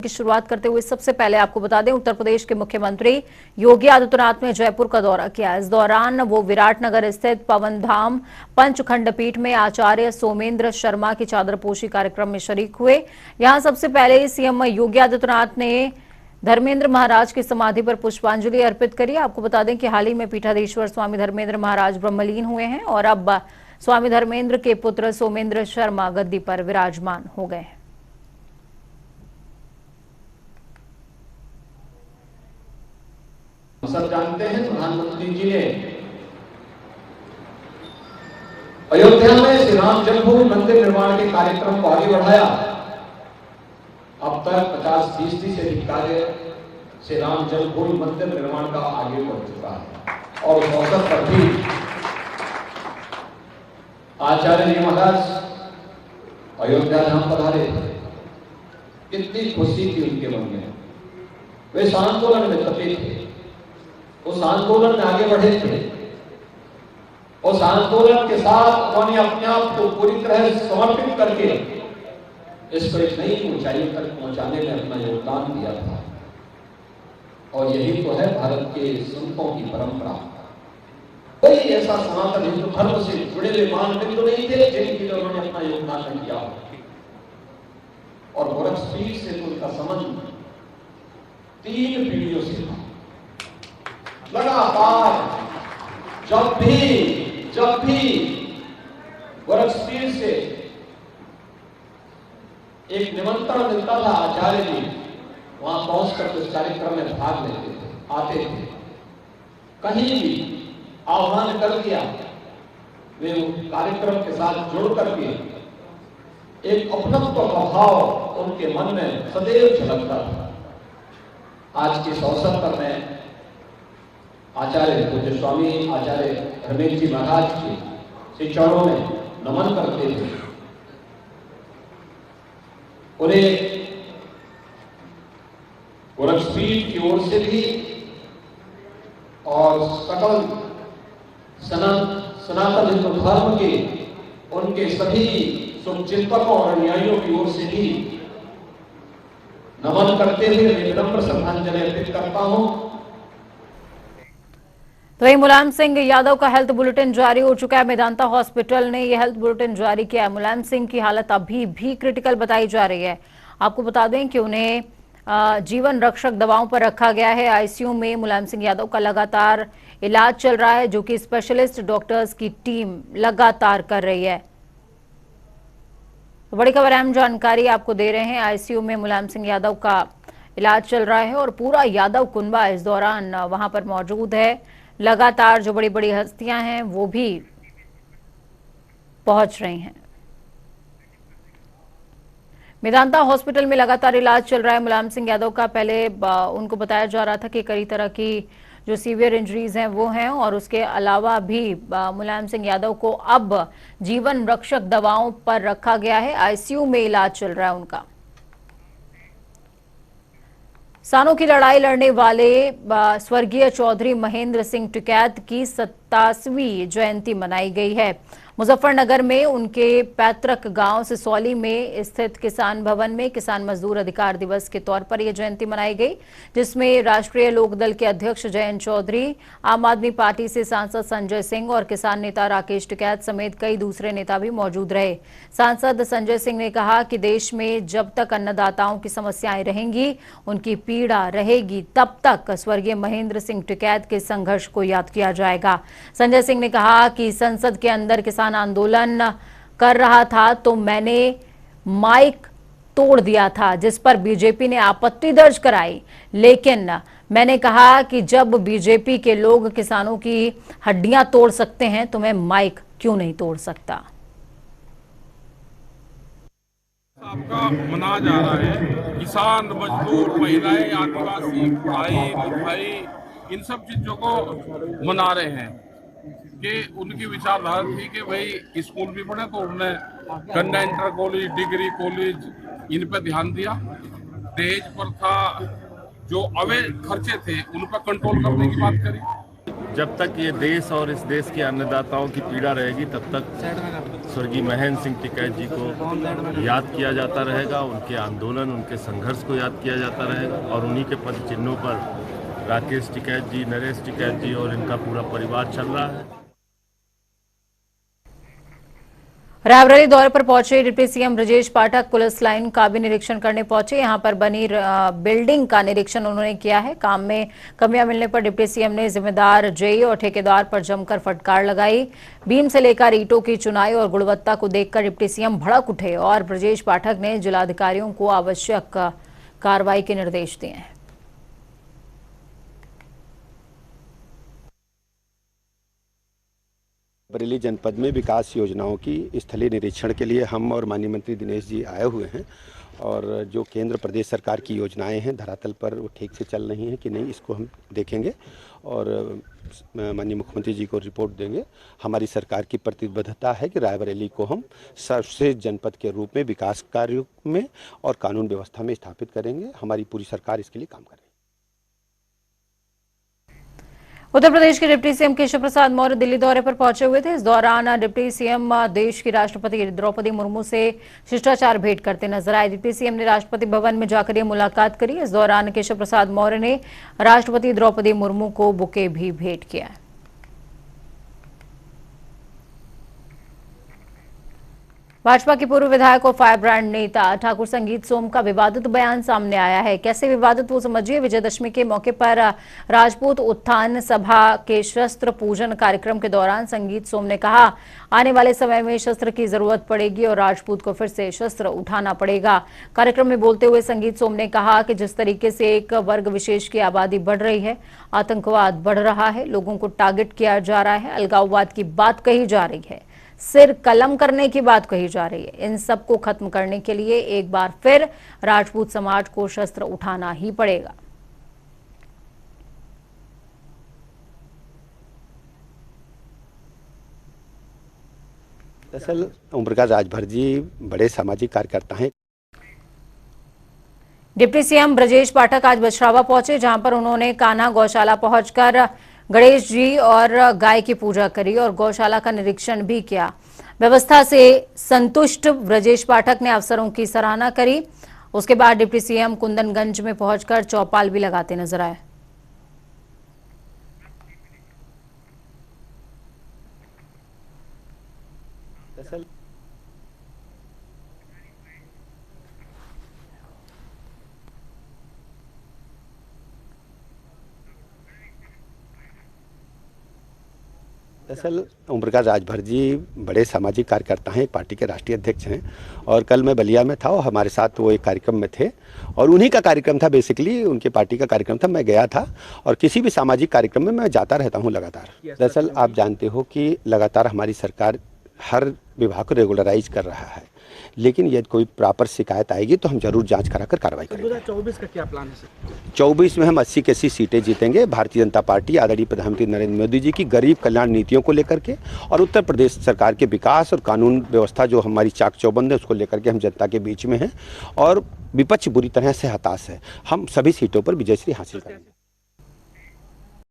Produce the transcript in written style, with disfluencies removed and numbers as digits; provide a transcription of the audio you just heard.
की शुरुआत करते हुए सबसे पहले आपको बता दें, उत्तर प्रदेश के मुख्यमंत्री योगी आदित्यनाथ ने जयपुर का दौरा किया। इस दौरान वो विराटनगर स्थित पवन धाम पंचखंड पीठ में आचार्य सोमेंद्र शर्मा की चादरपोशी कार्यक्रम में शरीक हुए। यहां सबसे पहले सीएम योगी आदित्यनाथ ने धर्मेंद्र महाराज की समाधि पर पुष्पांजलि अर्पित करी। आपको बता दें कि हाल ही में पीठाधीश्वर स्वामी धर्मेंद्र महाराज ब्रह्मलीन हुए हैं और अब स्वामी धर्मेंद्र के पुत्र सोमेंद्र शर्मा गद्दी पर विराजमान हो गए हैं। सब जानते हैं प्रधानमंत्री जी ने अयोध्या में श्री राम जन्मभूमि मंदिर निर्माण के कार्यक्रम को आगे बढ़ाया। अब तक 50% से अधिक कार्य श्री राम जन्मभूमि मंदिर निर्माण का आगे बढ़ चुका है और उस अवसर पर भी आचार्य जी महाराज अयोध्या धाम पधारे। कितनी खुशी थी उनके मन में। वे आंदोलन में तपे थे, उस आंदोलन में आगे बढ़े थे। उस आंदोलन के साथ उन्होंने अपने आप को पूरी तरह समर्पित करके इसको एक नई ऊंचाई तक पहुंचाने में अपना योगदान दिया था। और यही तो है भारत के संतों की परंपरा। कोई ऐसा सनातन हिंदू धर्म से जुड़े हुए मानदंड तो नहीं थे जिनके लिए उन्होंने अपना योगदान नहीं किया। और गोरखपीठ से तो उनका संबंध 3 पीढ़ियों से था। लगातार जब भी गोरखपीठ से एक निमंत्रण मिलता था, आचार्य जी वहां पहुंचकर उस कार्यक्रम में भाग लेते थे, आते थे। कहीं भी आह्वान कर दिया, वे कार्यक्रम के साथ जुड़ करके एक अपनत्व का भाव उनके मन में सदैव झलकता था। आज के इस अवसर पर मैं आचार्य पूज्य स्वामी आचार्य धर्मेंद्र जी महाराज के श्री चरणों में नमन करते थे। उन्हें गोरखपीठ की ओर से भी और सकल सनातन हिंदू धर्म के उनके सभी शुभचिंतकों और अनुयायियों की ओर से भी नमन करते हुए विनम्र श्रद्धांजलि अर्पित करता हूं। तो वहीं मुलायम सिंह यादव का हेल्थ बुलेटिन जारी हो चुका है। मेदांता हॉस्पिटल ने यह हेल्थ बुलेटिन जारी किया है। मुलायम सिंह की हालत अभी भी क्रिटिकल बताई जा रही है। आपको बता दें कि उन्हें जीवन रक्षक दवाओं पर रखा गया है। आईसीयू में मुलायम सिंह यादव का लगातार इलाज चल रहा है, जो कि स्पेशलिस्ट डॉक्टर्स की टीम लगातार कर रही है। तो बड़ी खबर, अहम जानकारी आपको दे रहे हैं। आईसीयू में मुलायम सिंह यादव का इलाज चल रहा है और पूरा यादव कुनबा इस दौरान वहां पर मौजूद है। लगातार जो बड़ी बड़ी हस्तियां हैं वो भी पहुंच रही हैं। मेदांता हॉस्पिटल में लगातार इलाज चल रहा है मुलायम सिंह यादव का। पहले उनको बताया जा रहा था कि कई तरह की जो सीवियर इंजरीज हैं वो हैं और उसके अलावा भी मुलायम सिंह यादव को अब जीवन रक्षक दवाओं पर रखा गया है। आईसीयू में इलाज चल रहा है उनका। किसानों की लड़ाई लड़ने वाले स्वर्गीय चौधरी महेंद्र सिंह टिकैत की 87वीं जयंती मनाई गई है। मुजफ्फरनगर में उनके पैतृक गांव सिसौली में स्थित किसान भवन में किसान मजदूर अधिकार दिवस के तौर पर यह जयंती मनाई गई, जिसमें राष्ट्रीय लोकदल के अध्यक्ष जयंत चौधरी, आम आदमी पार्टी से सांसद संजय सिंह और किसान नेता राकेश टिकैत समेत कई दूसरे नेता भी मौजूद रहे। सांसद संजय सिंह ने कहा कि देश में जब तक अन्नदाताओं की समस्याएं रहेंगी, उनकी पीड़ा रहेगी, तब तक स्वर्गीय महेंद्र सिंह टिकैत के संघर्ष को याद किया जाएगा। संजय सिंह ने कहा कि संसद के अंदर किसान आंदोलन कर रहा था तो मैंने माइक तोड़ दिया था, जिस पर बीजेपी ने आपत्ति दर्ज कराई, लेकिन मैंने कहा कि जब बीजेपी के लोग किसानों की हड्डियां तोड़ सकते हैं तो मैं माइक क्यों नहीं तोड़ सकता। आपका मनाया जा रहा है। किसान, मजदूर, महिलाएं, आदिवासी, भाई लिखाई, इन सब चीजों को मना रहे हैं कि उनकी विचारधारा थी कि भाई स्कूल भी पढ़े, तो उन्होंने कन्या inter college, degree college in पर ध्यान दिया। दहेज प्रथा, जो अवैध खर्चे थे उन पर कंट्रोल करने की बात करी। जब तक ये देश और इस देश के अन्नदाताओं की पीड़ा रहेगी तब तक स्वर्गीय महेंद्र सिंह टिकैत जी को याद किया जाता रहेगा, उनके आंदोलन, उनके संघर्ष को याद किया जाता रहेगा और उन्हीं के पद चिन्हों पर राकेश टिकैत जी, नरेश टिकैत जी और इनका पूरा परिवार चल रहा है। रायबरेली दौरे पर पहुंचे deputy CM Brajesh Pathak police line का भी निरीक्षण करने पहुंचे। यहां पर बनी बिल्डिंग का निरीक्षण उन्होंने किया है। काम में कमियां मिलने पर डिप्टी सीएम ने जिम्मेदार जेई और ठेकेदार पर जमकर फटकार लगाई। बीम से लेकर ईंटों की चुनाई और गुणवत्ता को देखकर डिप्टी सीएम भड़क उठे और ब्रजेश पाठक ने जिलाधिकारियों को आवश्यक कार्रवाई के निर्देश दिए हैं। बरेली जनपद में विकास योजनाओं की स्थलीय निरीक्षण के लिए हम और माननीय मंत्री दिनेश जी आए हुए हैं और जो केंद्र प्रदेश सरकार की योजनाएं हैं धरातल पर वो ठीक से चल रही हैं कि नहीं, इसको हम देखेंगे और माननीय मुख्यमंत्री जी को रिपोर्ट देंगे। हमारी सरकार की प्रतिबद्धता है कि रायबरेली को हम सर्वश्रेष्ठ जनपद के रूप में विकास कार्यों में और कानून व्यवस्था में स्थापित करेंगे। हमारी पूरी सरकार इसके लिए काम करेगी। उत्तर प्रदेश के डिप्टी सीएम केशव प्रसाद मौर्य दिल्ली दौरे पर पहुंचे हुए थे। इस दौरान डिप्टी सीएम देश की राष्ट्रपति द्रौपदी मुर्मू से शिष्टाचार भेंट करते नजर आए। डिप्टी सीएम ने राष्ट्रपति भवन में जाकर ये मुलाकात करी। इस दौरान केशव प्रसाद मौर्य ने राष्ट्रपति द्रौपदी मुर्मू को बुके भी भेंट किया। भाजपा के पूर्व विधायक और फायर ब्रांड नेता ठाकुर संगीत सोम का विवादित बयान सामने आया है। कैसे विवादित वो समझिए। विजयदशमी के मौके पर राजपूत उत्थान सभा के शस्त्र पूजन कार्यक्रम के दौरान संगीत सोम ने कहा, आने वाले समय में शस्त्र की जरूरत पड़ेगी और राजपूत को फिर से शस्त्र उठाना पड़ेगा। कार्यक्रम में बोलते हुए संगीत सोम ने कहा कि जिस तरीके से एक वर्ग विशेष की आबादी बढ़ रही है, आतंकवाद बढ़ रहा है, लोगों को टारगेट किया जा रहा है, अलगाववाद की बात कही जा रही है, सिर कलम करने की बात कही जा रही है। इन सब को खत्म करने के लिए एक बार फिर राजपूत समाज को शस्त्र उठाना ही पड़ेगा। दरअसल ओम प्रकाश राजभर जी बड़े सामाजिक कार्यकर्ता हैं। डिप्टी सीएम ब्रजेश पाठक आज बछरावा पहुंचे, जहां पर उन्होंने कान्हा गौशाला पहुंचकर गणेश जी और गाय की पूजा करी और गौशाला का निरीक्षण भी किया। व्यवस्था से संतुष्ट ब्रजेश पाठक ने अफसरों की सराहना करी। उसके बाद डिप्टी सीएम कुंदनगंज में पहुंचकर चौपाल भी लगाते नजर आए। दरअसल ओम प्रकाश राजभर जी बड़े सामाजिक कार्यकर्ता हैं, पार्टी के राष्ट्रीय अध्यक्ष हैं और कल मैं बलिया में था और हमारे साथ वो एक कार्यक्रम में थे और उन्हीं का कार्यक्रम था, बेसिकली उनके पार्टी का कार्यक्रम था। मैं गया था और किसी भी सामाजिक कार्यक्रम में मैं जाता रहता हूँ लगातार। दरअसल आप जानते हो कि लगातार हमारी सरकार हर विभाग को रेगुलराइज कर रहा है, लेकिन यदि कोई प्रॉपर शिकायत आएगी तो हम जरूर जांच कराकर कार्रवाई करेंगे। 2024 का क्या प्लान है सर? 24 में हम 80 की 80 सीटें जीतेंगे। भारतीय जनता पार्टी आदरणीय प्रधानमंत्री नरेंद्र मोदी जी की गरीब कल्याण नीतियों को लेकर के और उत्तर प्रदेश सरकार के विकास और कानून व्यवस्था जो हमारी चाक चौबंद है उसको लेकर के हम जनता के बीच में हैं और विपक्ष बुरी तरह से हताश है। हम सभी सीटों पर विजयश्री हासिल करेंगे।